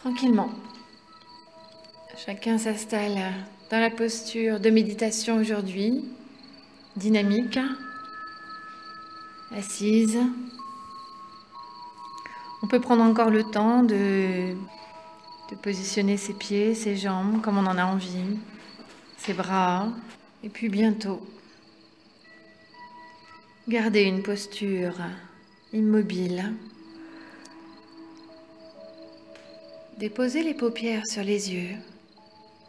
Tranquillement. Chacun s'installe dans la posture de méditation aujourd'hui, dynamique, assise. On peut prendre encore le temps de positionner ses pieds, ses jambes comme on en a envie, ses bras, et puis bientôt, garder une posture immobile. Déposer les paupières sur les yeux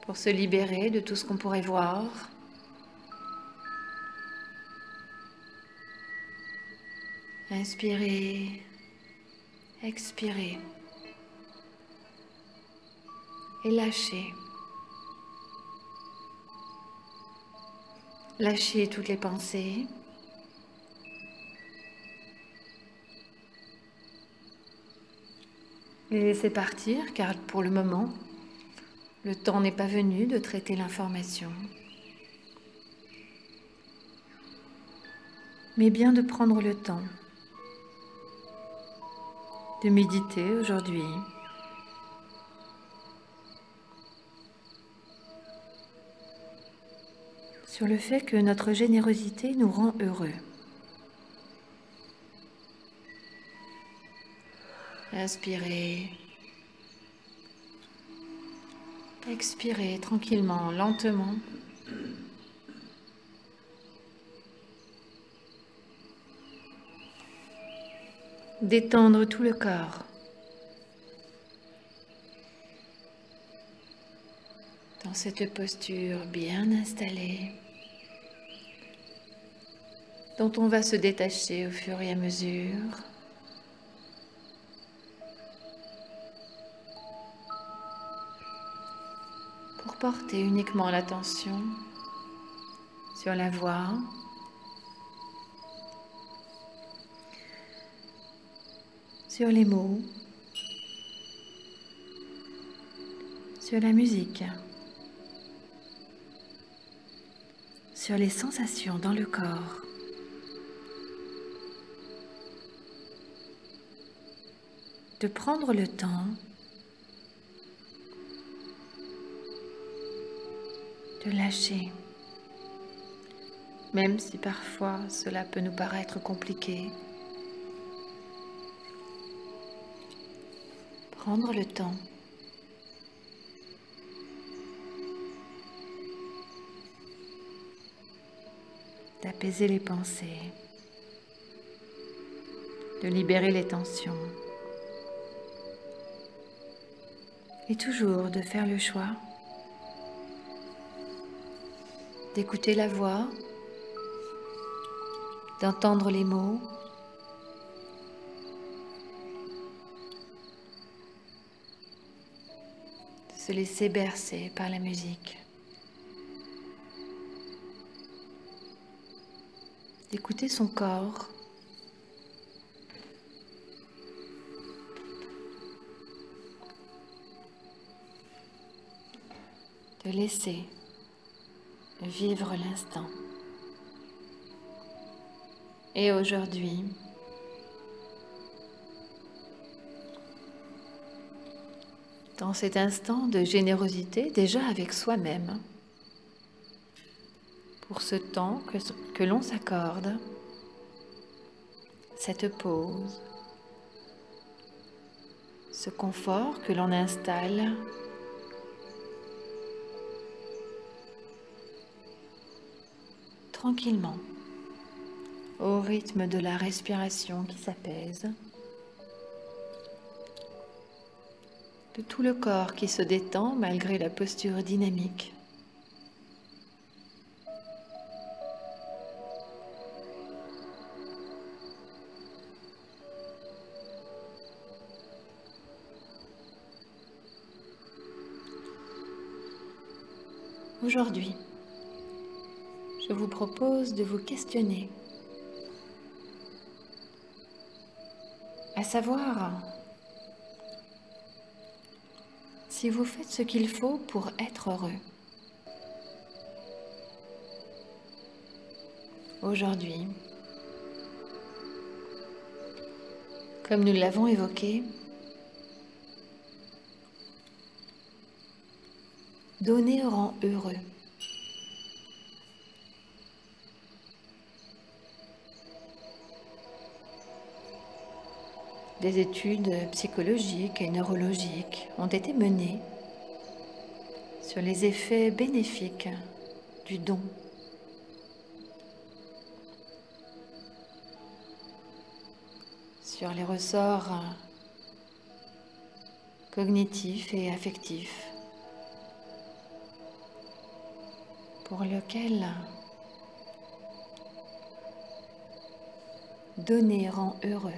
pour se libérer de tout ce qu'on pourrait voir. Inspirez, expirez et lâchez. Lâchez toutes les pensées. Les laissez partir car pour le moment, le temps n'est pas venu de traiter l'information. Mais bien de prendre le temps de méditer aujourd'hui. Sur le fait que notre générosité nous rend heureux. Inspirez. Expirez tranquillement, lentement. Détendre tout le corps. Dans cette posture bien installée, dont on va se détacher au fur et à mesure. Pour porter uniquement l'attention sur la voix, sur les mots, sur la musique, sur les sensations dans le corps. De prendre le temps de lâcher, même si parfois cela peut nous paraître compliqué. Prendre le temps d'apaiser les pensées, de libérer les tensions et toujours de faire le choix d'écouter la voix, d'entendre les mots, de se laisser bercer par la musique, d'écouter son corps, de laisser vivre l'instant. Et aujourd'hui, dans cet instant de générosité, déjà avec soi-même, pour ce temps que l'on s'accorde, cette pause, ce confort que l'on installe, tranquillement, au rythme de la respiration qui s'apaise, de tout le corps qui se détend malgré la posture dynamique. Aujourd'hui, je vous propose de vous questionner, à savoir si vous faites ce qu'il faut pour être heureux. Aujourd'hui, comme nous l'avons évoqué, Donner rend heureux. Des études psychologiques et neurologiques ont été menées sur les effets bénéfiques du don. Sur les ressorts cognitifs et affectifs pour lesquels donner rend heureux.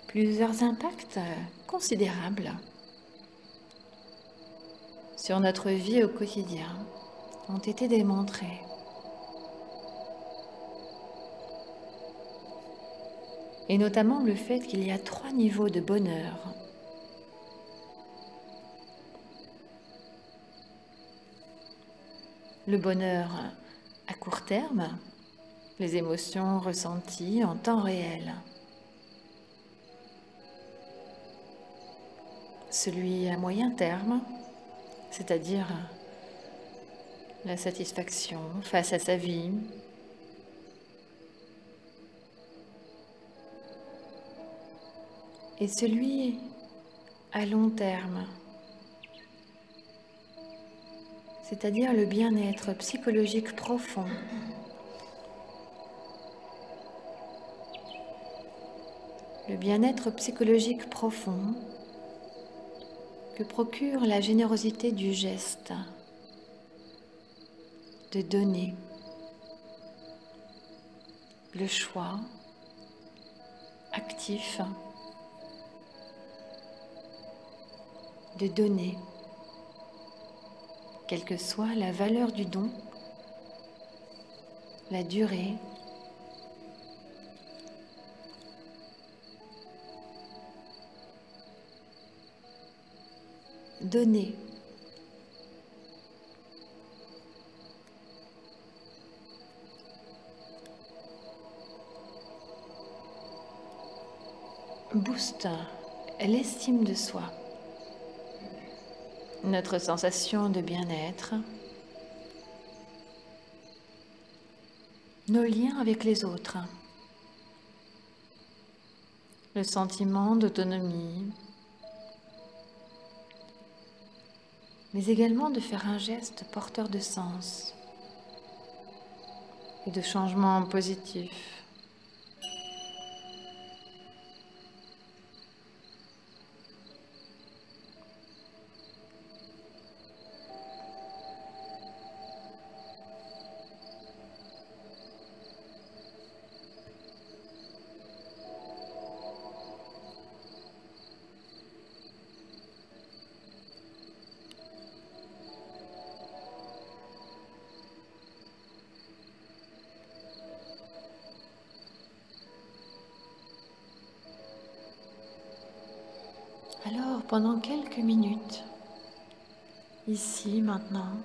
Plusieurs impacts considérables sur notre vie au quotidien ont été démontrés. Et notamment le fait qu'il y a 3 niveaux de bonheur. Le bonheur à court terme, les émotions ressenties en temps réel. Celui à moyen terme, c'est-à-dire la satisfaction face à sa vie. Et celui à long terme, c'est-à-dire le bien-être psychologique profond. Le bien-être psychologique profond que procure la générosité du geste, de donner, le choix actif de donner, quelle que soit la valeur du don, la durée, donner. Booste l'estime de soi, notre sensation de bien-être, nos liens avec les autres, le sentiment d'autonomie, mais également de faire un geste porteur de sens et de changement positif. Alors, pendant quelques minutes, ici, maintenant,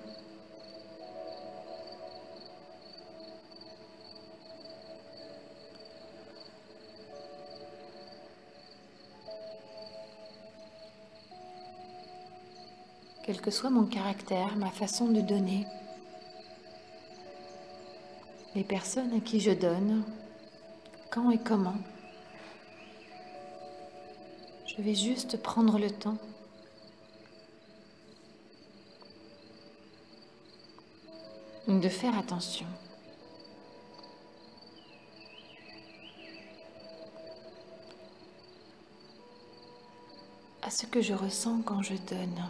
quel que soit mon caractère, ma façon de donner, les personnes à qui je donne, quand et comment, je vais juste prendre le temps de faire attention à ce que je ressens quand je donne.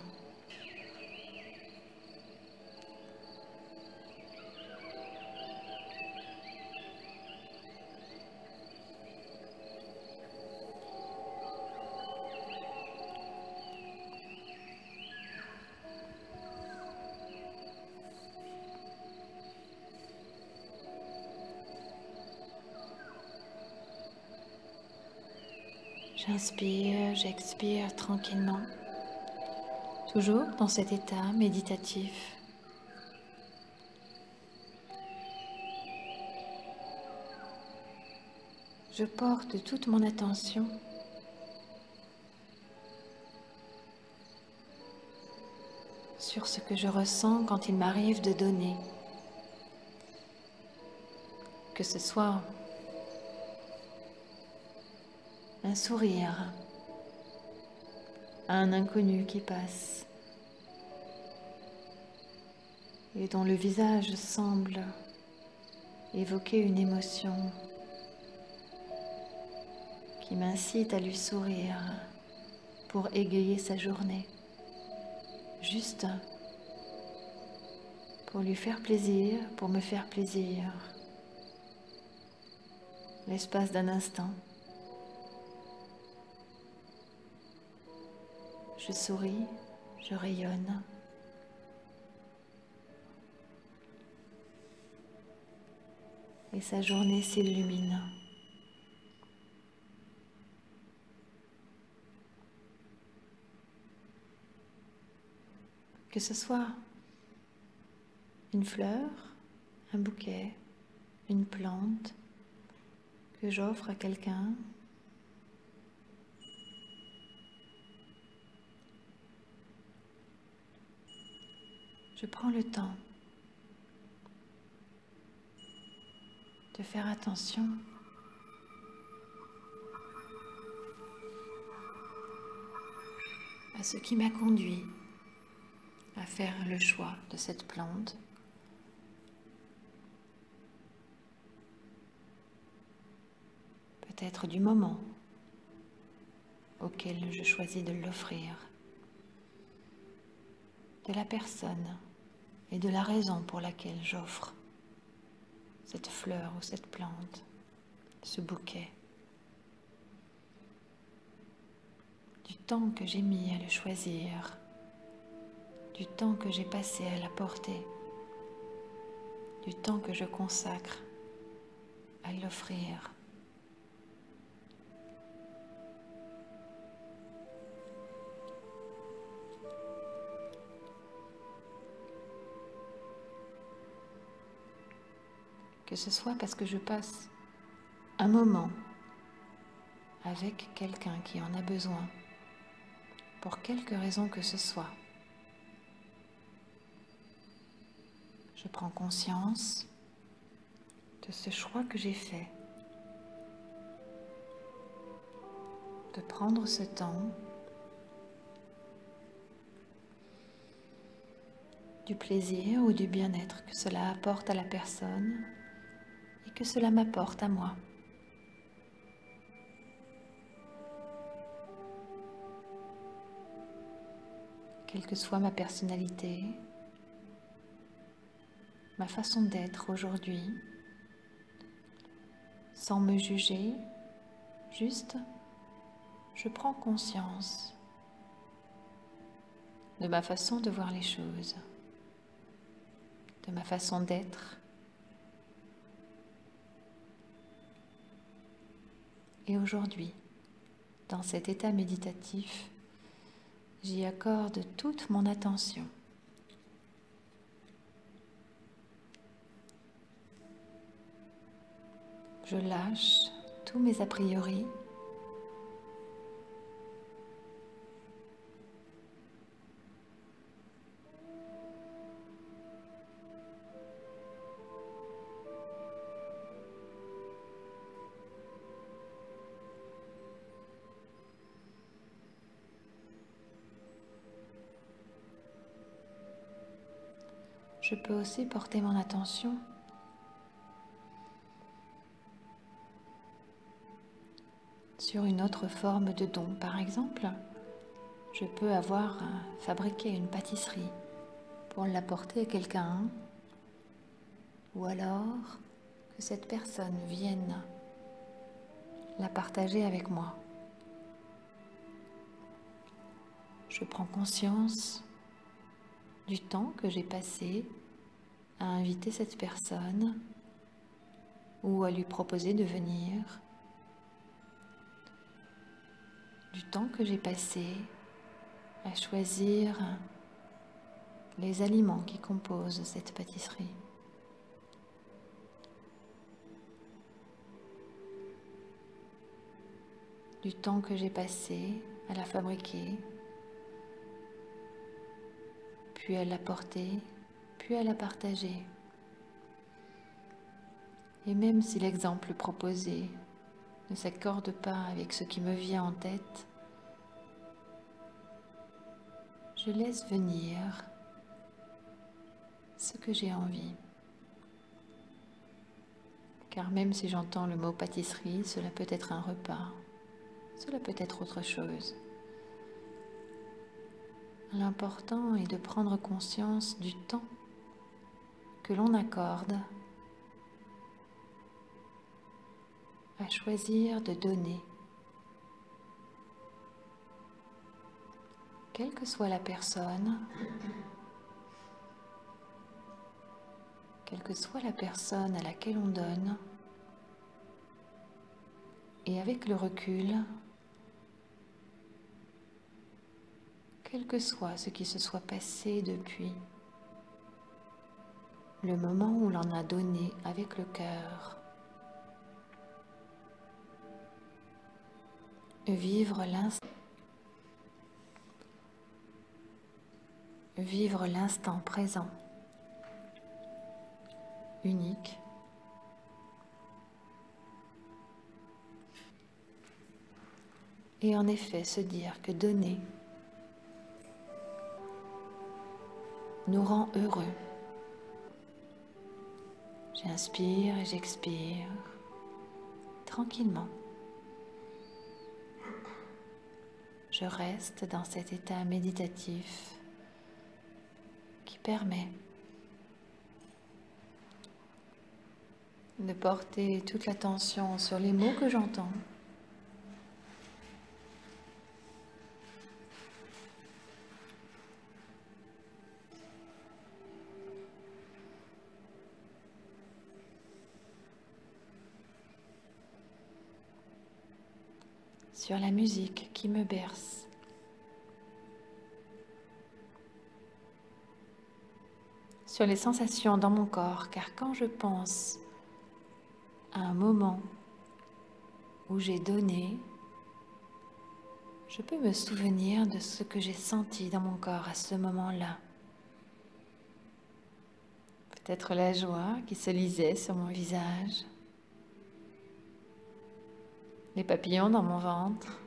J'inspire, j'expire tranquillement, toujours dans cet état méditatif. je porte toute mon attention sur ce que je ressens quand il m'arrive de donner, que ce soit un sourire à un inconnu qui passe et dont le visage semble évoquer une émotion qui m'incite à lui sourire pour égayer sa journée, juste pour lui faire plaisir, pour me faire plaisir, l'espace d'un instant. Je souris, je rayonne. Et sa journée s'illumine. Que ce soit une fleur, un bouquet, une plante que j'offre à quelqu'un, je prends le temps de faire attention à ce qui m'a conduit à faire le choix de cette plante. Peut-être du moment auquel je choisis de l'offrir, de la personne et de la raison pour laquelle j'offre cette fleur ou cette plante, ce bouquet, du temps que j'ai mis à le choisir, du temps que j'ai passé à la porter, du temps que je consacre à l'offrir. Que ce soit parce que je passe un moment avec quelqu'un qui en a besoin, pour quelque raison que ce soit. Je prends conscience de ce choix que j'ai fait, de prendre ce temps, du plaisir ou du bien-être que cela apporte à la personne et que cela m'apporte à moi. Quelle que soit ma personnalité, ma façon d'être aujourd'hui, sans me juger, juste je prends conscience de ma façon de voir les choses, de ma façon d'être. Et aujourd'hui, dans cet état méditatif, j'y accorde toute mon attention. Je lâche tous mes a priori. Je peux aussi porter mon attention sur une autre forme de don. Par exemple, je peux avoir fabriqué une pâtisserie pour l'apporter à quelqu'un, ou alors que cette personne vienne la partager avec moi. Je prends conscience du temps que j'ai passé à inviter cette personne ou à lui proposer de venir, du temps que j'ai passé à choisir les aliments qui composent cette pâtisserie. du temps que j'ai passé à la fabriquer, puis à la porter, puis à la partager. Et même si l'exemple proposé ne s'accorde pas avec ce qui me vient en tête, je laisse venir ce que j'ai envie. Car même si j'entends le mot pâtisserie, cela peut être un repas, cela peut être autre chose. L'important est de prendre conscience du temps que l'on accorde à choisir de donner. Quelle que soit la personne, quelle que soit la personne à laquelle on donne, et avec le recul, quel que soit ce qui se soit passé depuis le moment où l'on a donné avec le cœur, vivre l'instant présent, unique, et en effet se dire que donner nous rend heureux. J'inspire et j'expire tranquillement. Je reste dans cet état méditatif qui permet de porter toute l'attention sur les mots que j'entends, sur la musique qui me berce, sur les sensations dans mon corps, car quand je pense à un moment où j'ai donné, je peux me souvenir de ce que j'ai senti dans mon corps à ce moment-là. Peut-être la joie qui se lisait sur mon visage, les papillons dans mon ventre,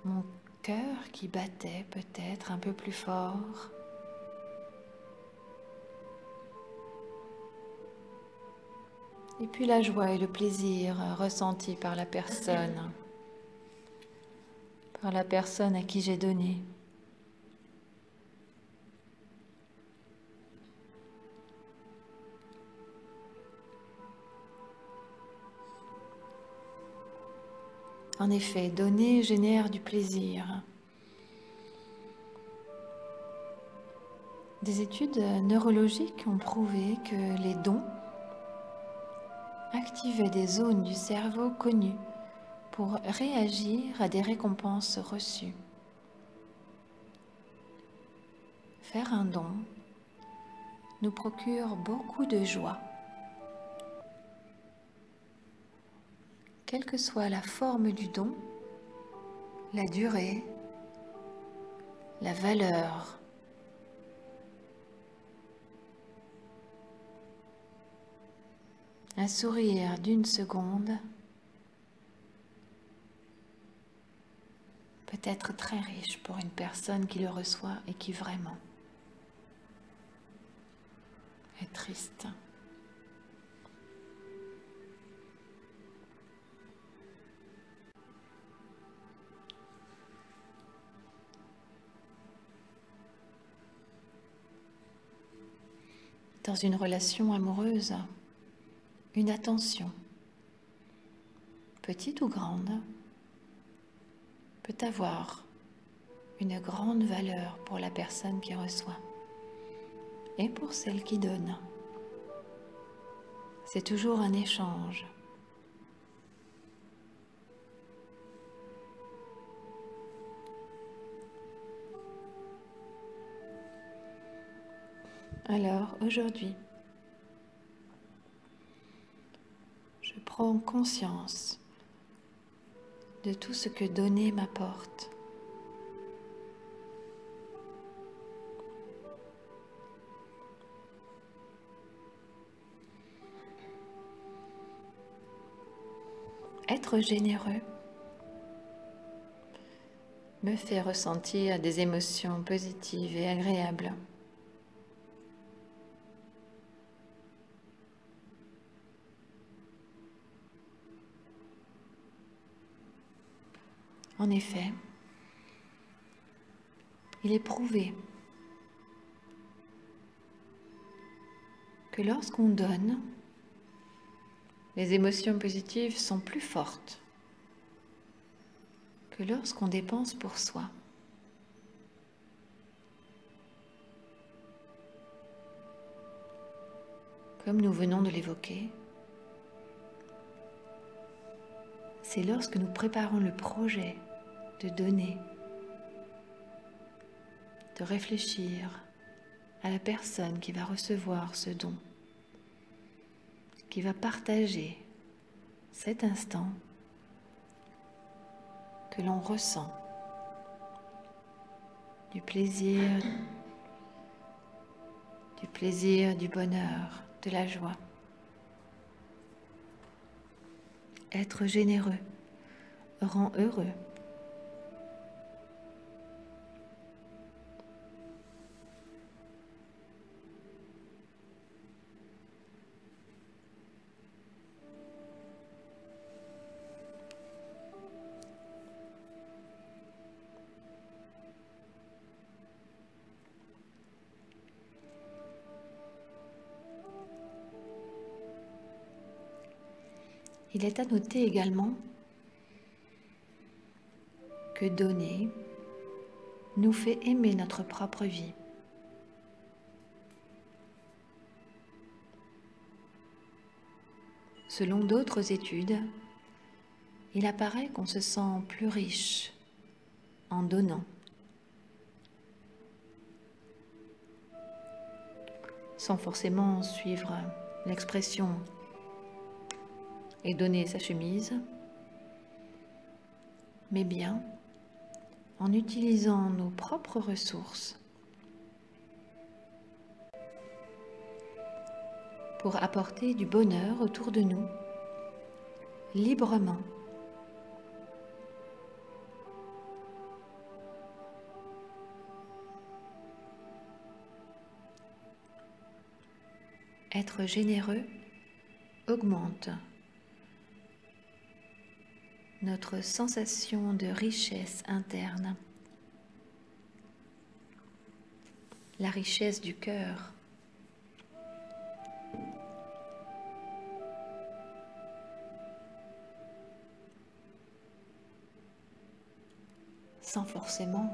mon cœur qui battait peut-être un peu plus fort. Et puis la joie et le plaisir ressentis par la personne à qui j'ai donné. En effet, donner génère du plaisir. Des études neurologiques ont prouvé que les dons activaient des zones du cerveau connues pour réagir à des récompenses reçues. Faire un don nous procure beaucoup de joie. Quelle que soit la forme du don, la durée, la valeur, un sourire d'une seconde peut être très riche pour une personne qui le reçoit et qui vraiment est triste. Dans une relation amoureuse, une attention, petite ou grande, peut avoir une grande valeur pour la personne qui reçoit et pour celle qui donne. C'est toujours un échange. Alors, aujourd'hui, prends conscience de tout ce que donner m'apporte. Être généreux me fait ressentir des émotions positives et agréables. En effet, il est prouvé que lorsqu'on donne, les émotions positives sont plus fortes que lorsqu'on dépense pour soi. Comme nous venons de l'évoquer, c'est lorsque nous préparons le projet de donner, de réfléchir à la personne qui va recevoir ce don, qui va partager cet instant que l'on ressent du plaisir, du bonheur, de la joie. Être généreux rend heureux. Il est à noter également que donner nous fait aimer notre propre vie. Selon d'autres études, il apparaît qu'on se sent plus riche en donnant. Sans forcément suivre l'expression et donner sa chemise, mais bien en utilisant nos propres ressources pour apporter du bonheur autour de nous, librement. Être généreux augmente notre sensation de richesse interne, la richesse du cœur. Sans forcément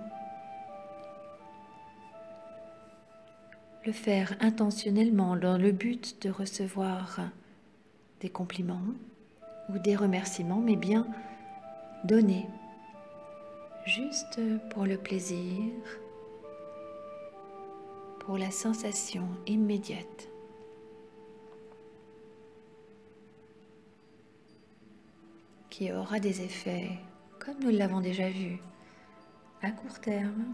le faire intentionnellement dans le but de recevoir des compliments ou des remerciements, mais bien donner, juste pour le plaisir, pour la sensation immédiate. Qui aura des effets, comme nous l'avons déjà vu, à court terme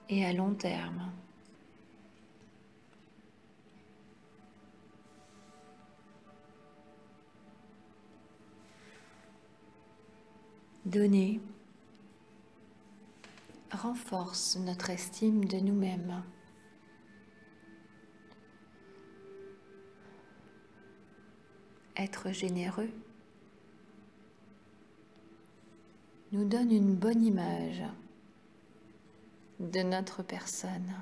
et à long terme. Donner renforce notre estime de nous-mêmes. Être généreux nous donne une bonne image de notre personne.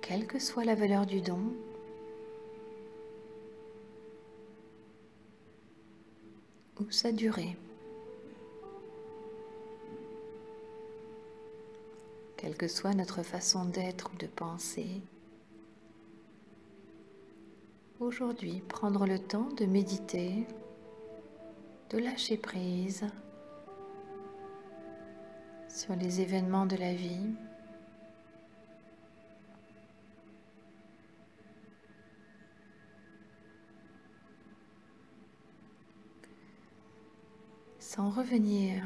Quelle que soit la valeur du don, ou sa durée. Quelle que soit notre façon d'être ou de penser, aujourd'hui, prendre le temps de méditer, de lâcher prise sur les événements de la vie, sans revenir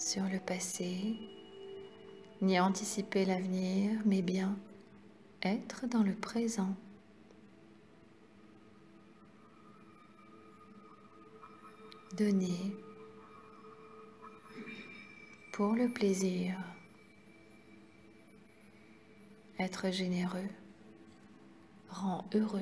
sur le passé, ni anticiper l'avenir, mais bien être dans le présent. Donner pour le plaisir. Être généreux rend heureux.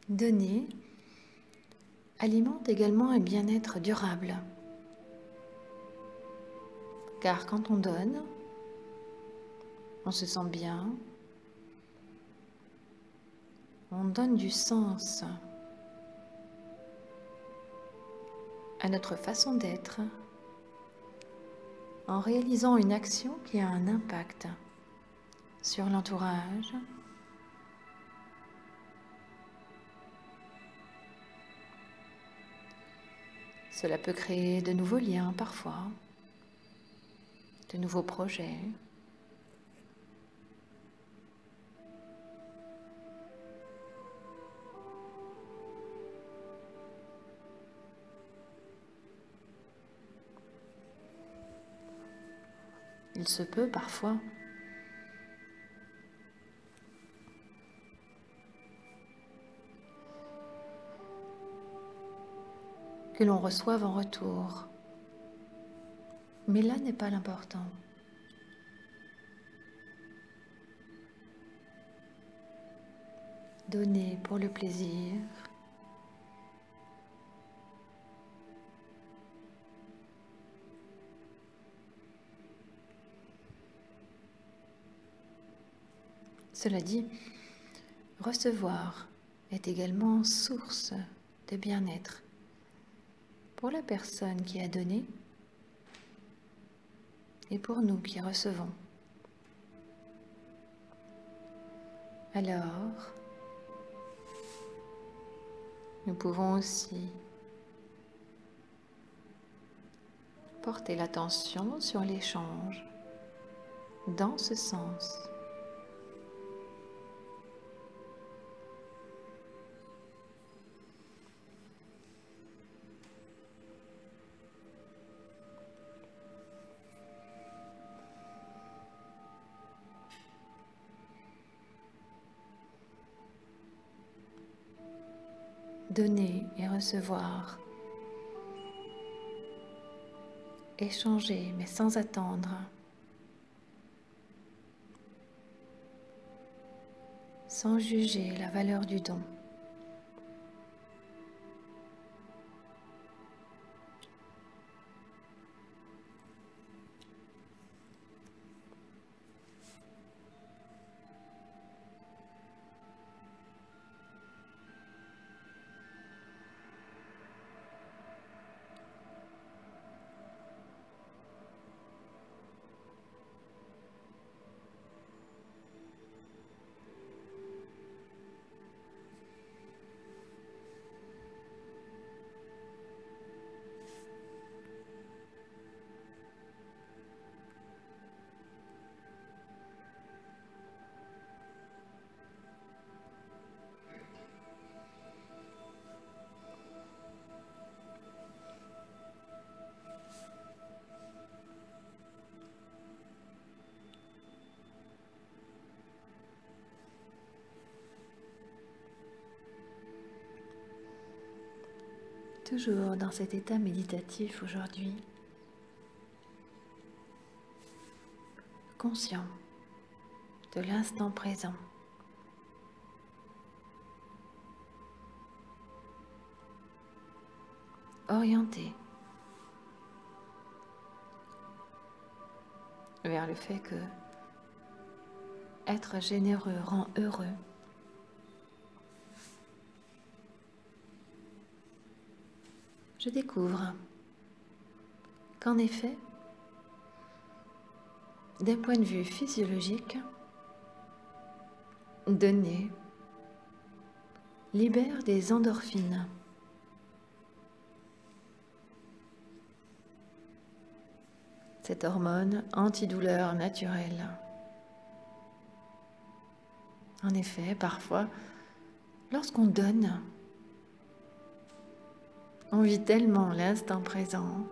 Donner alimente également un bien-être durable. Car quand on donne, on se sent bien, on donne du sens à notre façon d'être en réalisant une action qui a un impact sur l'entourage, cela peut créer de nouveaux liens parfois, de nouveaux projets. Il se peut parfois que l'on reçoive en retour. Mais là n'est pas l'important. Donner pour le plaisir. Cela dit, recevoir est également source de bien-être pour la personne qui a donné et pour nous qui recevons. Alors, nous pouvons aussi porter l'attention sur l'échange dans ce sens. Donner et recevoir. Échanger mais sans attendre. Sans juger la valeur du don. Toujours dans cet état méditatif aujourd'hui, conscient de l'instant présent. Orienté vers le fait que être généreux rend heureux. Je découvre qu'en effet, d'un point de vue physiologique, donner libère des endorphines. Cette hormone antidouleur naturelle. En effet, parfois, lorsqu'on donne, on vit tellement l'instant présent,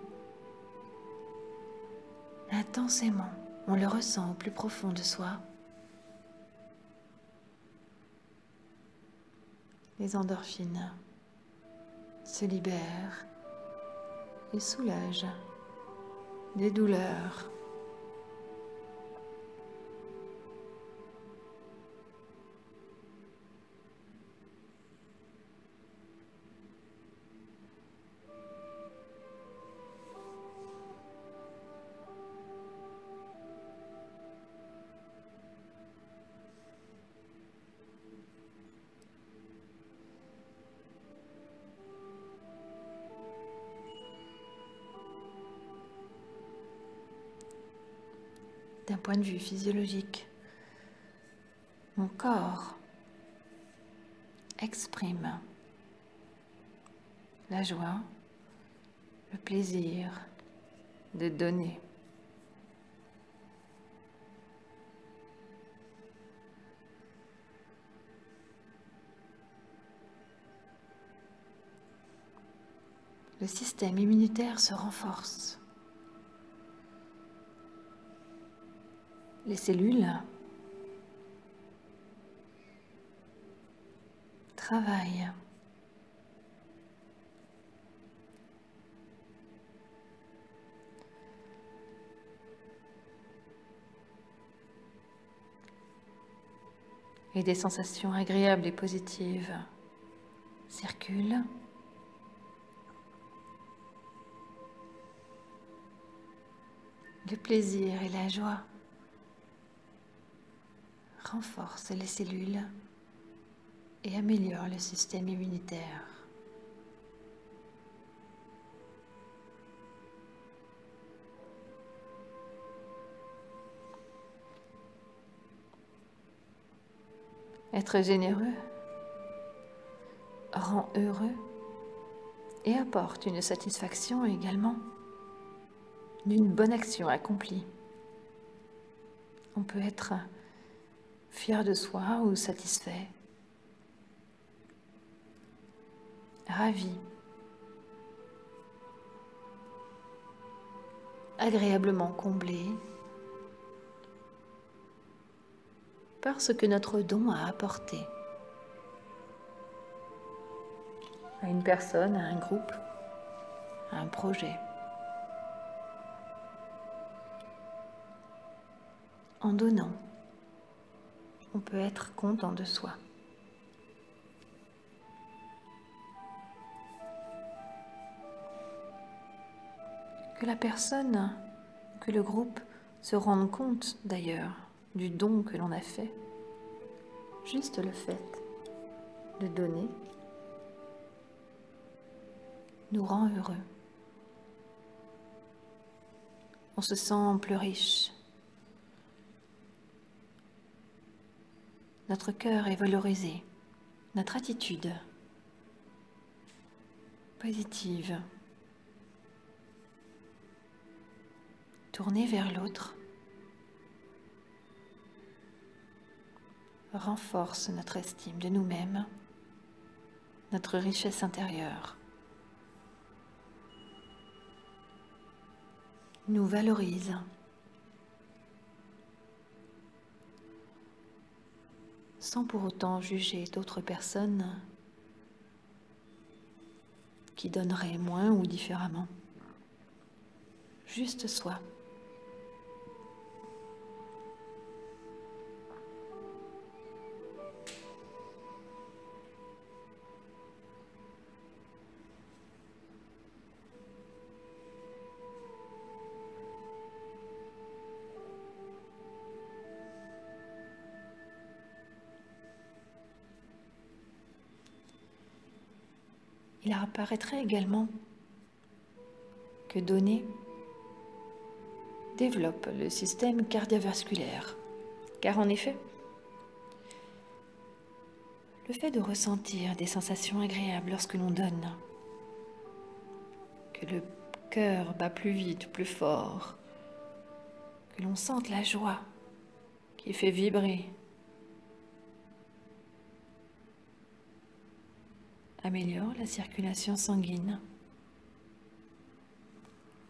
intensément, on le ressent au plus profond de soi. Les endorphines se libèrent et soulagent des douleurs. D'un point de vue physiologique, mon corps exprime la joie, le plaisir de donner. Le système immunitaire se renforce. Les cellules travaillent. Et des sensations agréables et positives circulent. Le plaisir et la joie renforcent les cellules et améliorent le système immunitaire. Être généreux rend heureux et apporte une satisfaction également d'une bonne action accomplie. On peut être fier de soi ou satisfait, ravi, agréablement comblé par ce que notre don a apporté à une personne, à un groupe, à un projet. En donnant, on peut être content de soi. Que la personne, que le groupe se rende compte d'ailleurs du don que l'on a fait, juste le fait de donner nous rend heureux. On se sent plus riche. Notre cœur est valorisé, notre attitude positive, tournée vers l'autre, renforce notre estime de nous-mêmes, notre richesse intérieure, nous valorise. Sans pour autant juger d'autres personnes qui donneraient moins ou différemment. Juste soi. Il apparaîtrait également que donner développe le système cardiovasculaire, car en effet, le fait de ressentir des sensations agréables lorsque l'on donne, que le cœur bat plus vite, plus fort, que l'on sente la joie qui fait vibrer, améliore la circulation sanguine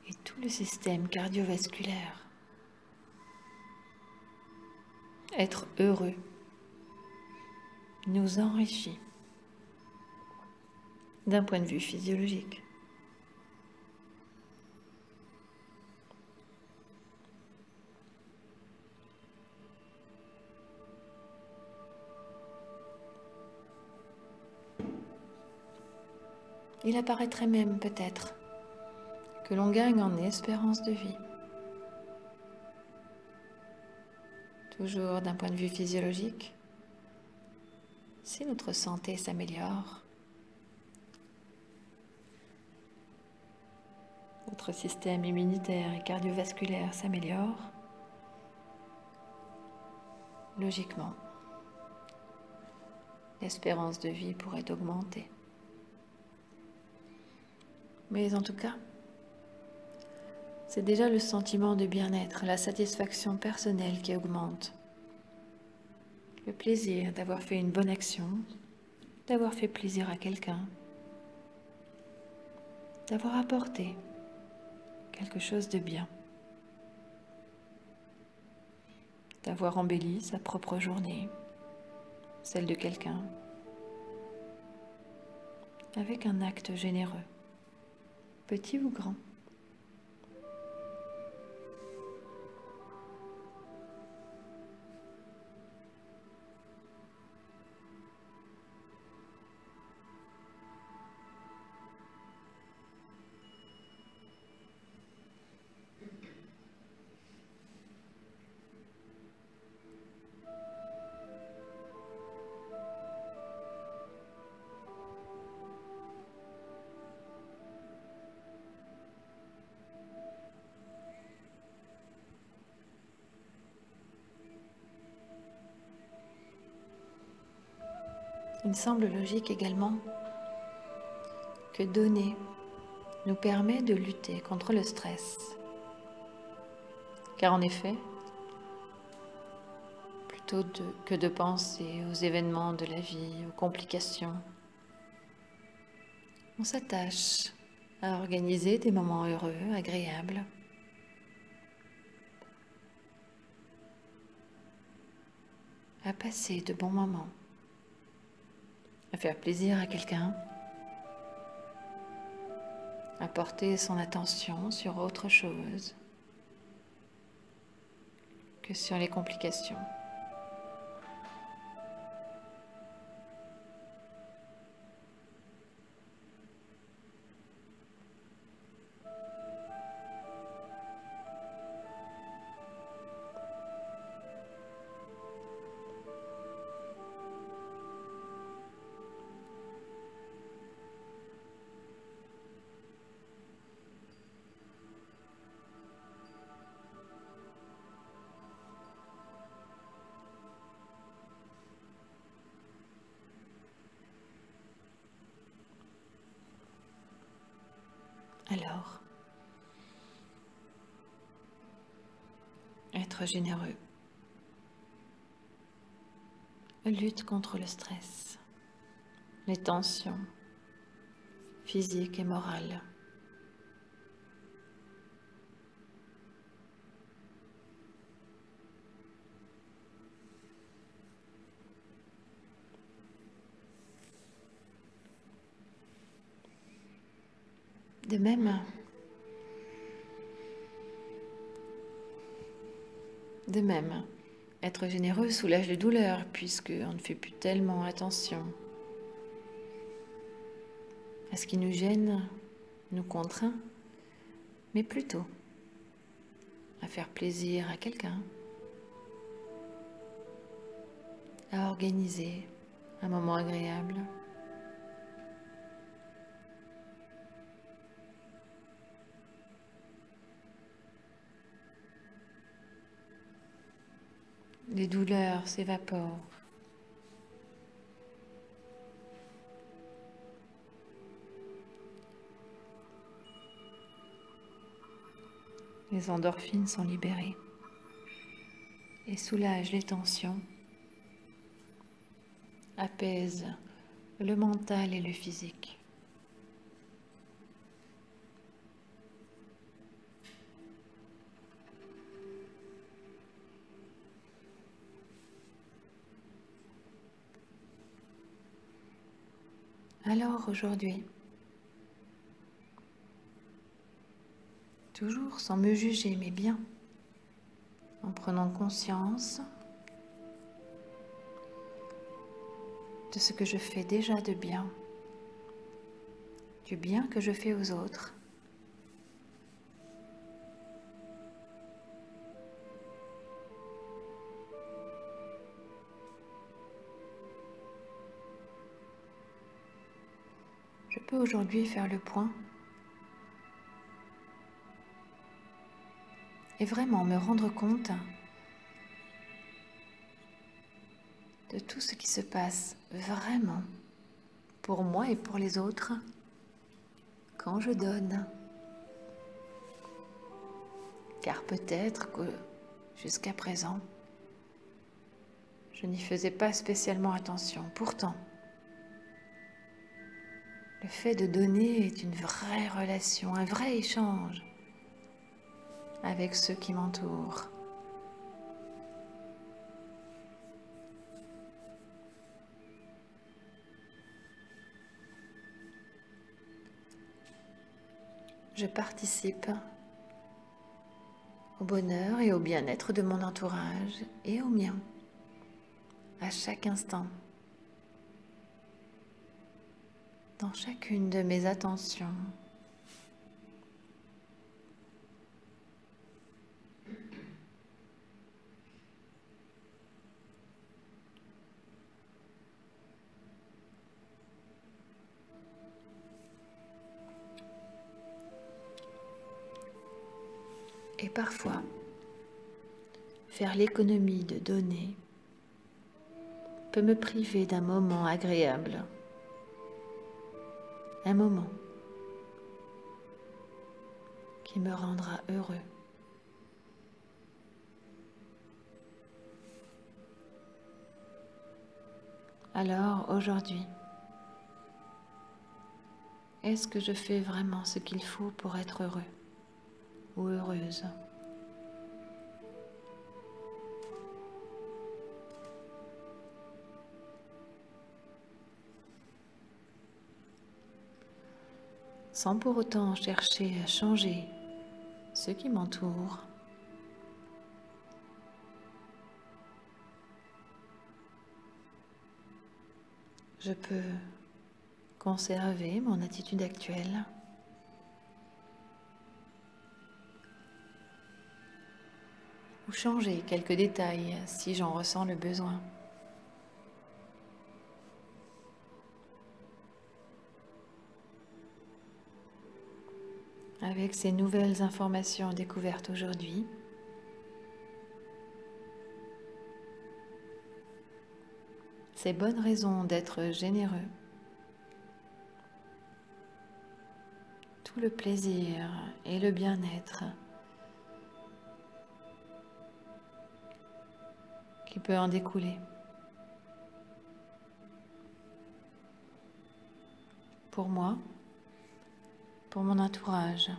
et tout le système cardiovasculaire. Être heureux nous enrichit d'un point de vue physiologique. Il apparaîtrait même peut-être que l'on gagne en espérance de vie. Toujours d'un point de vue physiologique, si notre santé s'améliore, notre système immunitaire et cardiovasculaire s'améliore, logiquement, l'espérance de vie pourrait augmenter. Mais en tout cas, c'est déjà le sentiment de bien-être, la satisfaction personnelle qui augmente. Le plaisir d'avoir fait une bonne action, d'avoir fait plaisir à quelqu'un, d'avoir apporté quelque chose de bien, d'avoir embelli sa propre journée, celle de quelqu'un, avec un acte généreux, petit ou grand. Il semble logique également que donner nous permet de lutter contre le stress. Car en effet, plutôt que de penser aux événements de la vie, aux complications, on s'attache à organiser des moments heureux, agréables, à passer de bons moments, à faire plaisir à quelqu'un, à porter son attention sur autre chose que sur les complications. Alors, être généreux, lutte contre le stress, les tensions physiques et morales. De même, être généreux soulage les douleurs puisqu'on ne fait plus tellement attention à ce qui nous gêne, nous contraint, mais plutôt à faire plaisir à quelqu'un, à organiser un moment agréable. Les douleurs s'évaporent. Les endorphines sont libérées et soulagent les tensions, apaisent le mental et le physique. Alors aujourd'hui, toujours sans me juger, mais bien, en prenant conscience de ce que je fais déjà de bien, du bien que je fais aux autres, je peux aujourd'hui faire le point et vraiment me rendre compte de tout ce qui se passe vraiment pour moi et pour les autres quand je donne. Car peut-être que jusqu'à présent, je n'y faisais pas spécialement attention. Pourtant, le fait de donner est une vraie relation, un vrai échange avec ceux qui m'entourent. Je participe au bonheur et au bien-être de mon entourage et au mien, à chaque instant, dans chacune de mes attentions. Et parfois, faire l'économie de donner peut me priver d'un moment agréable, un moment qui me rendra heureux. Alors aujourd'hui, est-ce que je fais vraiment ce qu'il faut pour être heureux ou heureuse ? Sans pour autant chercher à changer ce qui m'entoure. Je peux conserver mon attitude actuelle ou changer quelques détails si j'en ressens le besoin. Avec ces nouvelles informations découvertes aujourd'hui, ces bonnes raisons d'être généreux, tout le plaisir et le bien-être qui peut en découler. Pour moi, pour mon entourage.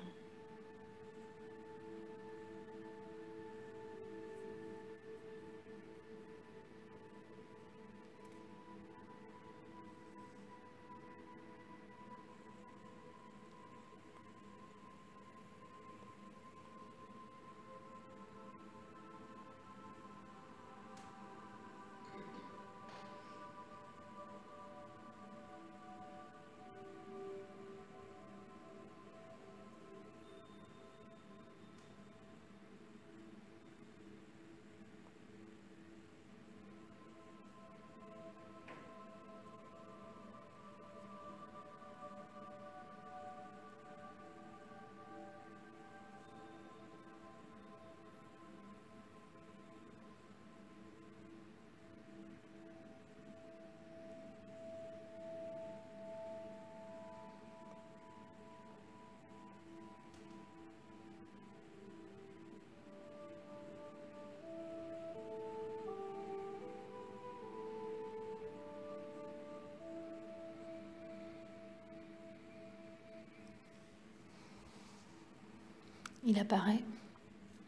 il apparaît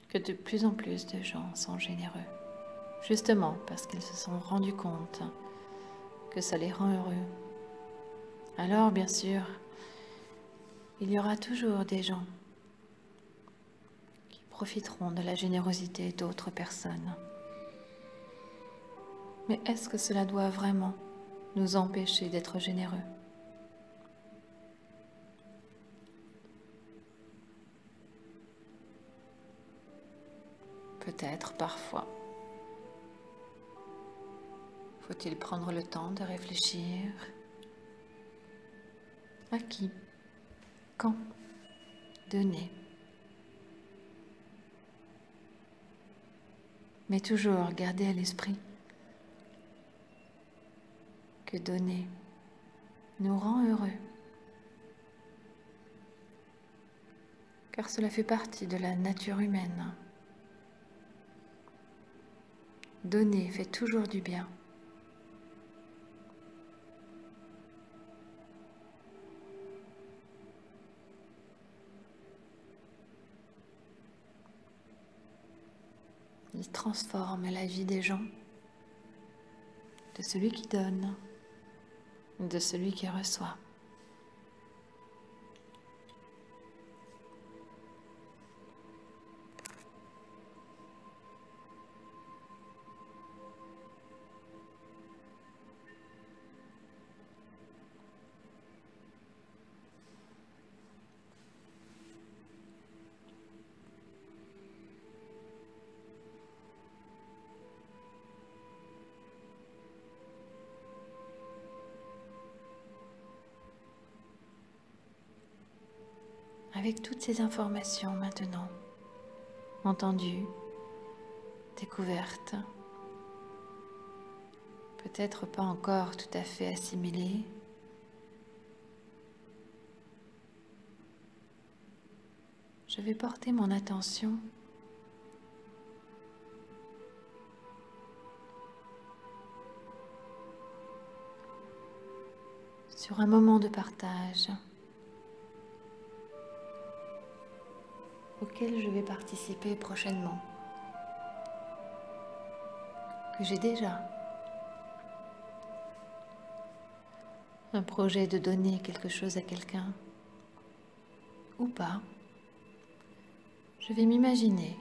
que de plus en plus de gens sont généreux, justement parce qu'ils se sont rendus compte que ça les rend heureux. Alors, bien sûr, il y aura toujours des gens qui profiteront de la générosité d'autres personnes. Mais est-ce que cela doit vraiment nous empêcher d'être généreux? Peut-être parfois. Faut-il prendre le temps de réfléchir? À qui? Quand? Donner. Mais toujours garder à l'esprit que donner nous rend heureux, car cela fait partie de la nature humaine. Donner fait toujours du bien. Il transforme la vie des gens, de celui qui donne, de celui qui reçoit. Avec toutes ces informations maintenant, entendues, découvertes, peut-être pas encore tout à fait assimilées, je vais porter mon attention sur un moment de partage auquel je vais participer prochainement, que j'ai déjà. Un projet de donner quelque chose à quelqu'un, ou pas. Je vais m'imaginer,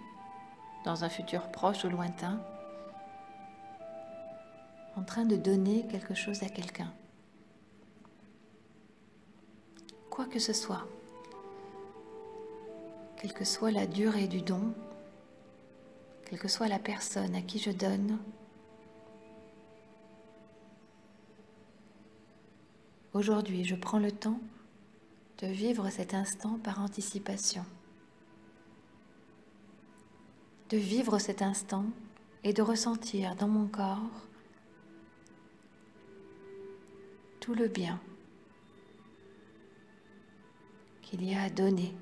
dans un futur proche ou lointain, en train de donner quelque chose à quelqu'un. Quoi que ce soit, quelle que soit la durée du don, quelle que soit la personne à qui je donne, aujourd'hui, je prends le temps de vivre cet instant par anticipation. De vivre cet instant et de ressentir dans mon corps tout le bien qu'il y a à donner.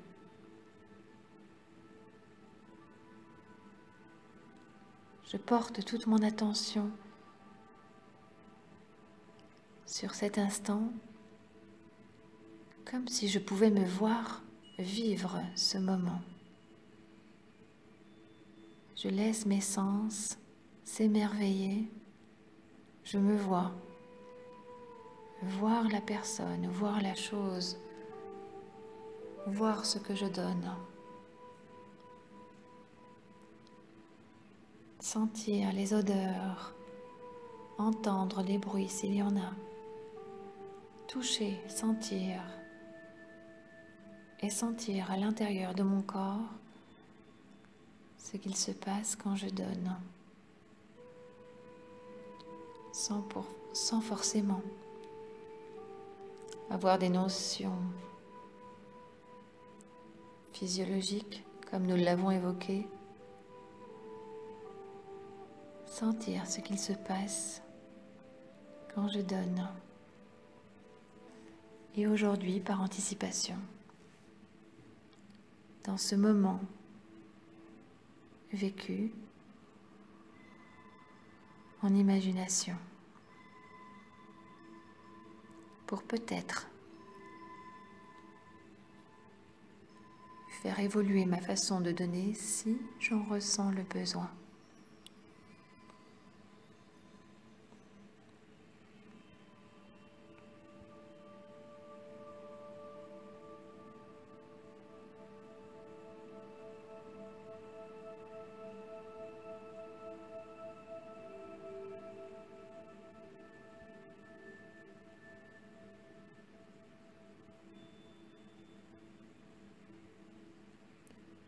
Je porte toute mon attention sur cet instant, comme si je pouvais me voir vivre ce moment. Je laisse mes sens s'émerveiller. Je me vois, voir la personne, voir la chose, voir ce que je donne. Sentir les odeurs, entendre les bruits s'il y en a, toucher, sentir et sentir à l'intérieur de mon corps ce qu'il se passe quand je donne, sans forcément avoir des notions physiologiques comme nous l'avons évoqué. Sentir ce qu'il se passe quand je donne. Et aujourd'hui, par anticipation, dans ce moment vécu en imagination, pour peut-être faire évoluer ma façon de donner si j'en ressens le besoin.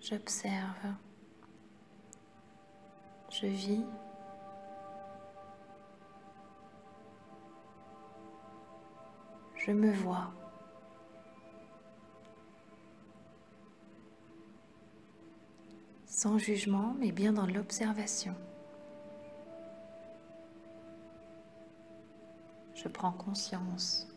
J'observe, je vis, je me vois. Sans jugement, mais bien dans l'observation. Je prends conscience.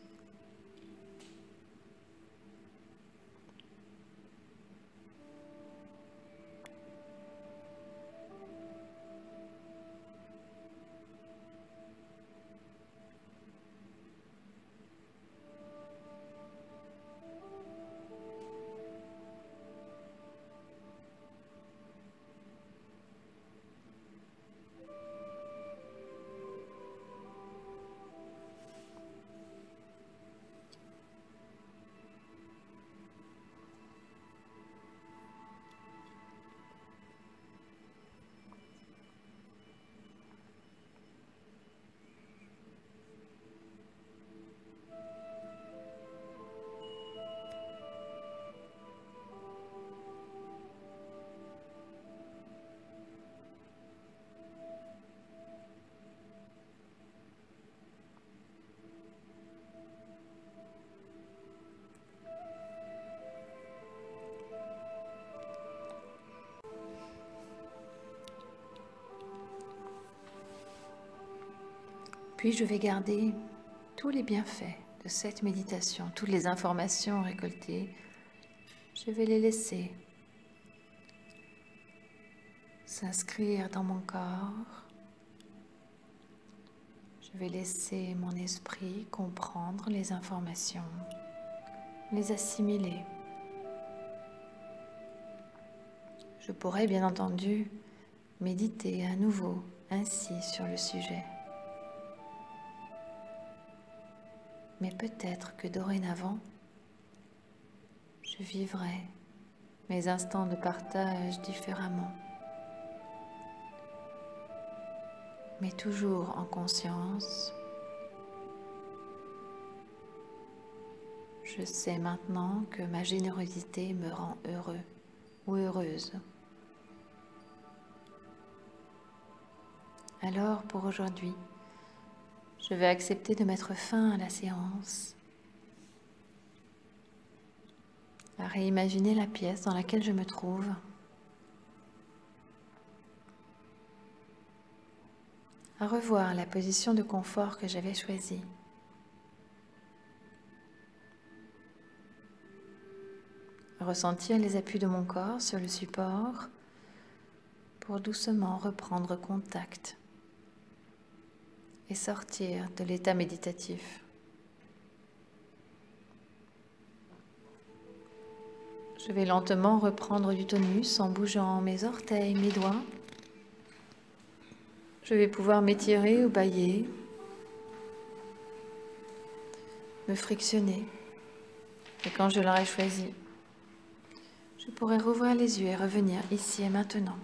Puis je vais garder tous les bienfaits de cette méditation, toutes les informations récoltées, je vais les laisser s'inscrire dans mon corps. Je vais laisser mon esprit comprendre les informations, les assimiler. Je pourrais bien entendu méditer à nouveau ainsi sur le sujet. Mais peut-être que dorénavant, je vivrai mes instants de partage différemment. Mais toujours en conscience. Je sais maintenant que ma générosité me rend heureux ou heureuse. Alors pour aujourd'hui, je vais accepter de mettre fin à la séance, à réimaginer la pièce dans laquelle je me trouve, à revoir la position de confort que j'avais choisie, à ressentir les appuis de mon corps sur le support pour doucement reprendre contact et sortir de l'état méditatif. Je vais lentement reprendre du tonus en bougeant mes orteils, mes doigts. Je vais pouvoir m'étirer ou bâiller, me frictionner. Et quand je l'aurai choisi, je pourrai rouvrir les yeux et revenir ici et maintenant.